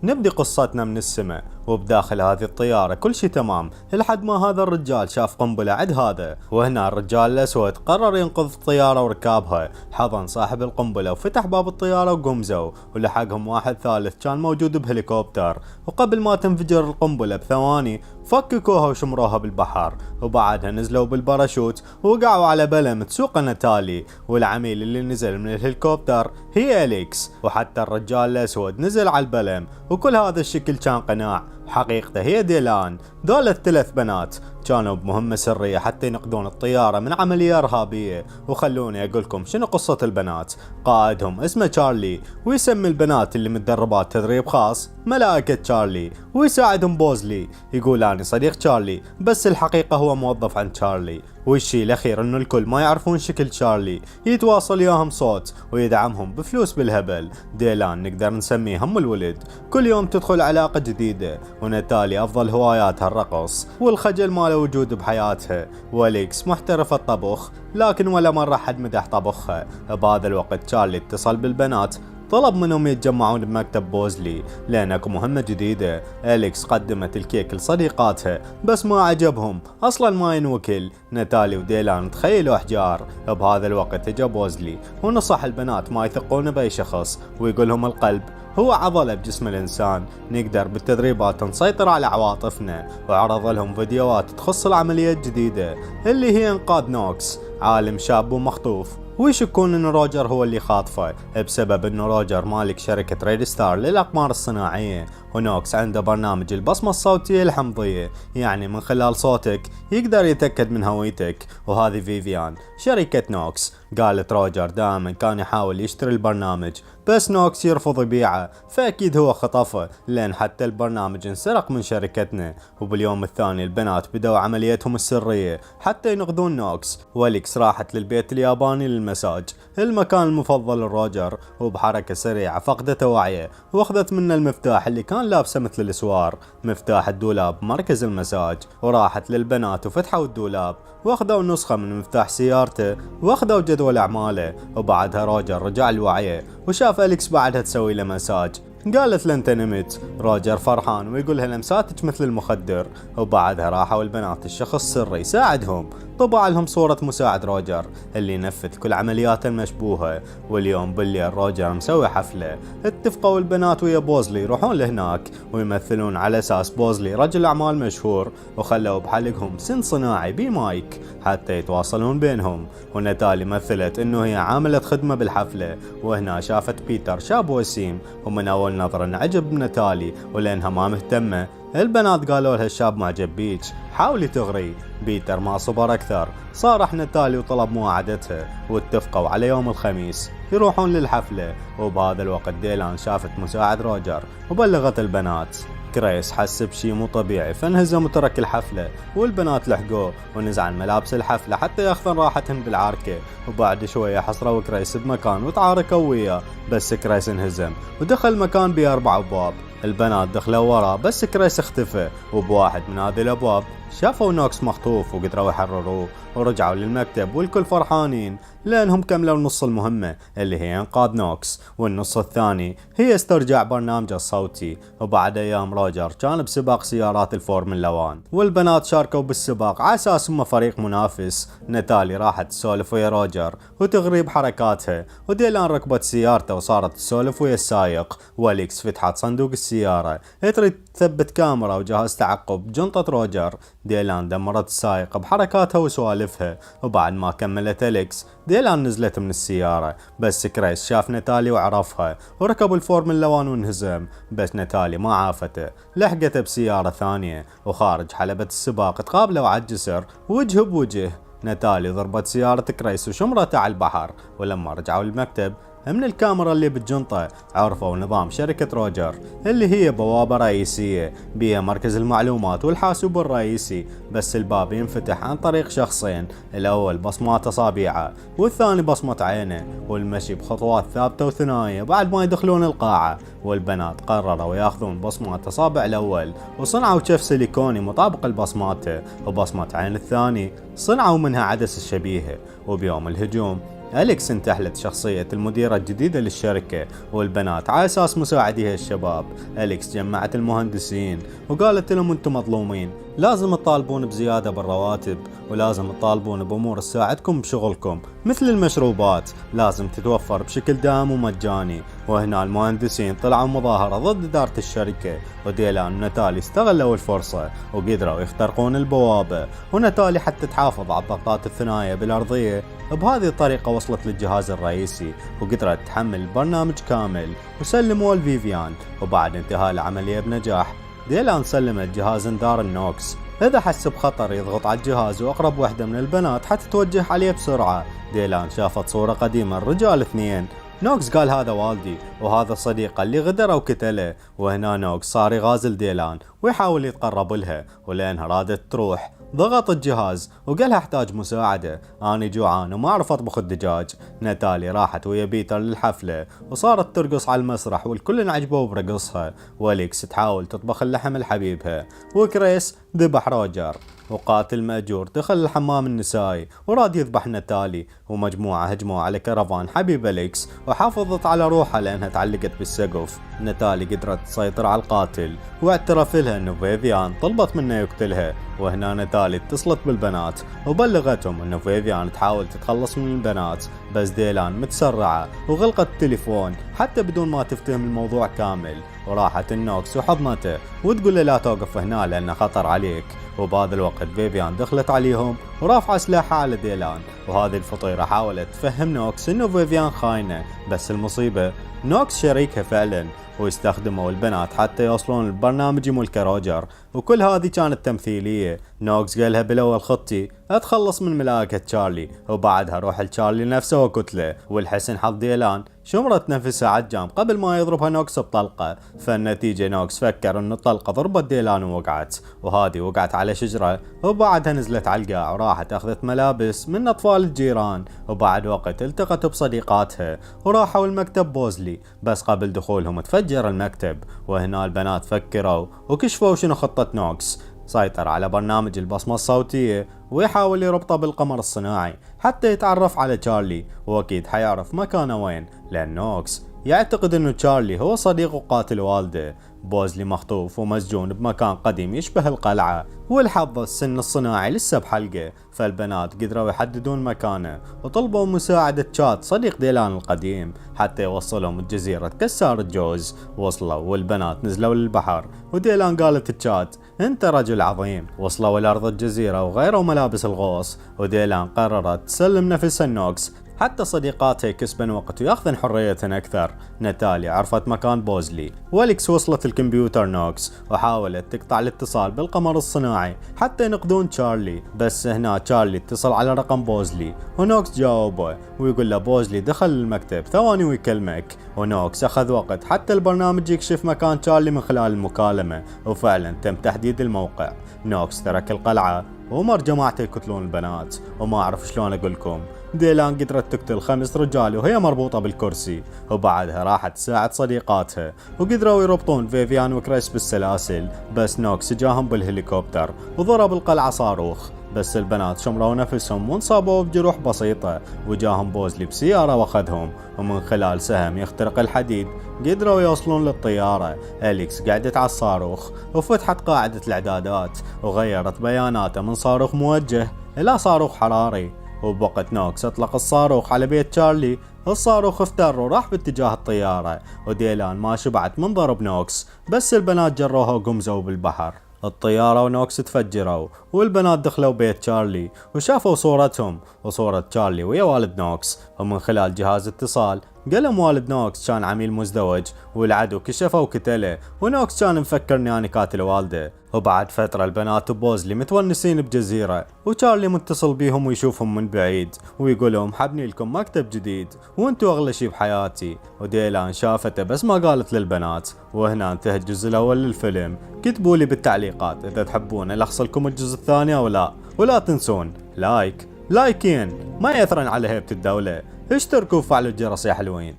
نبدي قصتنا من السماء، وبداخل هذه الطيارة كل شي تمام لحد ما هذا الرجال شاف قنبلة عند هذا. وهنا الرجال الأسود قرر ينقذ الطيارة وركابها، حضن صاحب القنبلة وفتح باب الطيارة وقمزوا، ولحقهم واحد ثالث كان موجود بهليكوبتر. وقبل ما تنفجر القنبلة بثواني فككوها وشمروها بالبحر، وبعدها نزلوا بالباراشوت ووقعوا على بلم تسوق ناتالي. والعميل اللي نزل من الهليكوبتر هي أليكس، وحتى الرجال الأسود نزل على البلم. وكل هذا الشكل كان قناع، حقيقته هي ديلان. دول الثلاث بنات كانوا بمهمة سرية حتى ينقذون الطيارة من عملية إرهابية. وخلوني أقولكم شنو قصة البنات. قائدهم اسمه تشارلي، ويسمي البنات اللي متدربات تدريب خاص ملائكة تشارلي. ويساعدهم بوزلي، يقول أنا صديق تشارلي بس الحقيقة هو موظف عند تشارلي. والشي الأخير إنه الكل ما يعرفون شكل تشارلي، يتواصل ياهم صوت ويدعمهم بفلوس بالهبل. ديلان نقدر نسميه هم الولد، كل يوم تدخل علاقة جديدة. وناتالي أفضل هواياتها الرقص والخجل ما له وجود بحياتها. واليكس محترفة الطبخ لكن ولا مرة حد مدح طبخها. بهذا الوقت تشارلي اتصل بالبنات، طلب منهم يتجمعون بمكتب بوزلي لأن اكو مهمة جديدة. أليكس قدمت الكيك لصديقاتها بس ما عجبهم، أصلا ما ينوكل. ناتالي وديلان تخيلوا أحجار. بهذا الوقت اجا بوزلي ونصح البنات ما يثقون بأي شخص، ويقولهم القلب هو عضلة بجسم الإنسان، نقدر بالتدريبات نسيطر على عواطفنا. وعرض لهم فيديوهات تخص العملية الجديدة اللي هي إنقاذ نوكس، عالم شاب ومخطوف. ويشكون ان روجر هو اللي خاطفه بسبب انه روجر مالك شركة ريد ستار للأقمار الصناعية، ونوكس عنده برنامج البصمة الصوتية الحمضية، يعني من خلال صوتك يقدر يتأكد من هويتك. وهذه فيفيان شركة نوكس. قالت روجر دائما كان يحاول يشتري البرنامج بس نوكس يرفض يبيعه، فأكيد هو خطفه لأن حتى البرنامج انسرق من شركتنا. وباليوم الثاني البنات بدأوا عمليتهم السرية حتى ينقذون نوكس. واليكس راحت للبيت الياباني للمساج، المكان المفضل لروجر، وبحركة سريعة فقدت وعيه واخذت منه المفتاح اللي كان لابسه مثل الاسوار، مفتاح الدولاب مركز المساج. وراحت للبنات وفتحوا الدولاب واخذوا نسخة من مفتاح سيارته واخذوا جدول اعماله. وبعدها روجر رجع لوعيه وشاف أليكس بعدها تسوي له مساج. قالت له انت نمت. روجر فرحان ويقولها لمساتك مثل المخدر. وبعدها راحوا البنات الشخص السري يساعدهم، طبع لهم صورة مساعد روجر اللي ينفذ كل عملياته المشبوهة. واليوم بالليل روجر مسوي حفلة، اتفقوا البنات ويا بوزلي يروحون لهناك ويمثلون على اساس بوزلي رجل اعمال مشهور، وخلوا بحلقهم سن صناعي بمايك حتى يتواصلون بينهم. وناتالي مثلت انه هي عاملة خدمة بالحفلة، وهنا شافت بيتر شاب وسيم، ومن اول نظرة انعجب بناتالي ولانها ما مهتمة البنات قالوا لها الشاب معجب بيك حاولي تغري. بيتر ما صبر اكثر، صارح ناتالي وطلب مواعدتها، واتفقوا على يوم الخميس يروحون للحفلة. وبهذا الوقت ديلان شافت مساعد روجر وبلغت البنات. كريس حس بشي مو طبيعي فانهزم وترك الحفلة، والبنات لحقوه ونزع ملابس الحفلة حتى ياخذن راحتهن بالعركة. وبعد شوية حصروا كريس بمكان وتعاركوا وياه، بس كريس انهزم ودخل مكان ب4 أبواب. البنات دخلوا وراه بس كريس اختفى، وبواحد من هذه الابواب شافوا نوكس مخطوف وقدروا يحرروه. ورجعوا للمكتب والكل فرحانين لانهم كملوا نص المهمة اللي هي انقاذ نوكس، والنص الثاني هي استرجاع برنامجه الصوتي. وبعد ايام روجر كان بسباق سيارات الفورمولا 1، والبنات شاركوا بالسباق على اساس هم فريق منافس. ناتالي راحت تسولف ويا روجر وتغريب حركاتها، وديلان ركبت سيارته وصارت تسولف ويا السايق. واليكس فتحت صندوق السيارة تريد تثبت كاميرا وجهاز تعقب بجنطة روجر. ديلان دمرت السايق بحركاتها وسوالفها. وبعد ما كملت أليكس ديلان نزلت من السيارة، بس كريس شاف ناتالي وعرفها وركب الفورمولا 1 وانهزم. بس ناتالي ما عافته، لحقته بسيارة ثانية وخارج حلبة السباق تقابلوا على الجسر وجه بوجه. ناتالي ضربت سيارة كريس وشمرته على البحر. ولما رجعوا المكتب من الكاميرا اللي بالجنطة عرفوا نظام شركة روجر اللي هي بوابة رئيسية بيها مركز المعلومات والحاسوب الرئيسي، بس الباب ينفتح عن طريق شخصين، الأول بصمات أصابعه والثاني بصمة عينه، والمشي بخطوات ثابتة وثنائية بعد ما يدخلون القاعة. والبنات قرروا ياخذون بصمات أصابع الأول وصنعوا كف سيليكوني مطابق لبصماته، وبصمة عين الثاني صنعوا منها عدسة شبيهة. وبيوم الهجوم أليكس انتحلت شخصية المديرة الجديدة للشركة والبنات على أساس مساعديها الشباب. أليكس جمعت المهندسين وقالت لهم انتم مظلومين، لازم تطالبون بزيادة بالرواتب، ولازم تطالبون بأمور تساعدكم بشغلكم مثل المشروبات لازم تتوفر بشكل دائم ومجاني. وهنا المهندسين طلعوا مظاهرة ضد إدارة الشركة، وديلان وناتالي استغلوا الفرصة وقدروا يخترقون البوابة، وناتالي حتى تحافظ على الضغطات الثنائية بالأرضية. بهذه الطريقة وصلت للجهاز الرئيسي وقدرت تحمل البرنامج كامل وسلموه لفيفيان. وبعد انتهاء العملية بنجاح ديلان سلمت جهاز انذار النوكس. إذا حس بخطر يضغط على الجهاز وأقرب وحدة من البنات حتى توجه عليه بسرعة. ديلان شافت صورة قديمة لرجال اثنين. نوكس قال هذا والدي وهذا صديقه اللي غدر وقتله. وهنا نوكس صار يغازل ديلان ويحاول يتقرب لها، ولأنها رادت تروح ضغط الجهاز وقالها احتاج مساعدة، أنا جوعان وما أعرف أطبخ الدجاج. ناتالي راحت ويا بيتر للحفلة وصارت ترقص على المسرح والكل عجبوا برقصها. واليكس تحاول تطبخ اللحم لحبيبها، وكريس ذبح روجر. وقاتل مأجور دخل الحمام النسائي وراد يذبح ناتالي، ومجموعة هجموا على كرفان حبيب أليكس وحافظت على روحها لأنها تعلقت بالسقف. ناتالي قدرت تسيطر على القاتل واعترف لها أنه فيفيان طلبت منه يقتلها. وهنا ناتالي اتصلت بالبنات وبلغتهم أنه فيفيان تحاول تتخلص من البنات، بس ديلان متسرعة وغلقت التليفون حتى بدون ما تفتهم الموضوع كامل. وراحت النوكس وحضنته وتقول له لا توقف هنا لأنه خطر عليك. وبهذا الوقت فيفيان دخلت عليهم ورافعة سلاحها على ديلان، وهذه الفطيرة حاولت تفهم نوكس انه فيفيان خاينة، بس المصيبة نوكس شريكها فعلا، ويستخدموا البنات حتى يوصلون البرنامج ملك روجر. وكل هذه كانت تمثيلية. نوكس قالها بالاول خطتي اتخلص من ملائكة تشارلي وبعدها روح لتشارلي نفسه وقتله. والحسن حظ ديلان شمرت نفسها عجام قبل ما يضربها نوكس بطلقة، فالنتيجة نوكس فكر انه الطلقة ضربت ديلان ووقعت، وهذه وقعت على شجرة وبعدها نزلت على القاع وراحت اخذت ملابس من اطفال الجيران. وبعد وقت التقت بصديقاتها وراحوا المكتب بوزلي، بس قبل دخولهم تفجر المكتب. وهنا البنات فكروا وكشفوا شنو خطة نوكس. سيطر على برنامج البصمة الصوتية ويحاول يربطه بالقمر الصناعي حتى يتعرف على تشارلي، واكيد حيعرف مكانه وين لأن نوكس يعتقد انه تشارلي هو صديق وقاتل والده. بوزلي مخطوف ومسجون بمكان قديم يشبه القلعة، والحظ السن الصناعي لسه بحلقه، فالبنات قدروا يحددون مكانه وطلبوا مساعدة تشات صديق ديلان القديم حتى يوصلهم الجزيرة كسار الجوز. وصلوا والبنات نزلوا للبحر، وديلان قالت تشات انت رجل عظيم. وصلوا لأرض الجزيرة وغيروا ملابس الغوص، وديلان قررت تسلم نفسها النوكس حتى صديقاتها يكسبن وقت وياخذن حريتهن أكثر. ناتالي عرفت مكان بوزلي، واليكس وصلت الكمبيوتر نوكس وحاولت تقطع الاتصال بالقمر الصناعي حتى ينقذون تشارلي، بس هنا تشارلي اتصل على رقم بوزلي ونوكس جاوبه ويقول له بوزلي دخل المكتب ثواني ويكلمك. ونوكس أخذ وقت حتى البرنامج يكشف مكان تشارلي من خلال المكالمة، وفعلا تم تحديد الموقع. نوكس ترك القلعة ومر جماعته يقتلون البنات، وما أعرف شلون أقولكم ديلان قدرت تقتل 5 رجال وهي مربوطة بالكرسي، وبعدها راحت تساعد صديقاتها وقدروا يربطون فيفيان وكريس بالسلاسل، بس نوكس جاهم بالهليكوبتر وضرب القلعة صاروخ، بس البنات شمروا نفسهم وانصابوا بجروح بسيطة. وجاهم بوزلي بسيارة واخذهم، ومن خلال سهم يخترق الحديد قدروا يوصلون للطيارة. أليكس قعدت على الصاروخ وفتحت قاعدة الإعدادات وغيرت بياناته من صاروخ موجه إلى صاروخ حراري. وبوقت نوكس اطلق الصاروخ على بيت تشارلي، الصاروخ افتر وراح باتجاه الطيارة، وديلان ما شبعت من ضرب نوكس، بس البنات جروها وقمزوا بالبحر. الطيارة ونوكس تفجروا، والبنات دخلوا بيت تشارلي وشافوا صورتهم وصورة تشارلي ويا والد نوكس. ومن خلال جهاز اتصال قلم والد نوكس كان عميل مزدوج، والعدو كشفه وقتله، ونوكس كان مفكر اني قاتل والده. وبعد فترة البنات وبوزلي متونسين بجزيرة، وتشارلي متصل بيهم ويشوفهم من بعيد ويقولهم حبني لكم مكتب جديد وانتو اغلى شي بحياتي. وديلان شافته بس ما قالت للبنات. وهنا انتهى الجزء الاول للفيلم. كتبوا لي بالتعليقات اذا تحبون الخص لكم الجزء الثاني او لا، ولا تنسون لايكين ما يأثرن على هيبة الدولة، اشتركوا وفعلوا الجرس يا حلوين.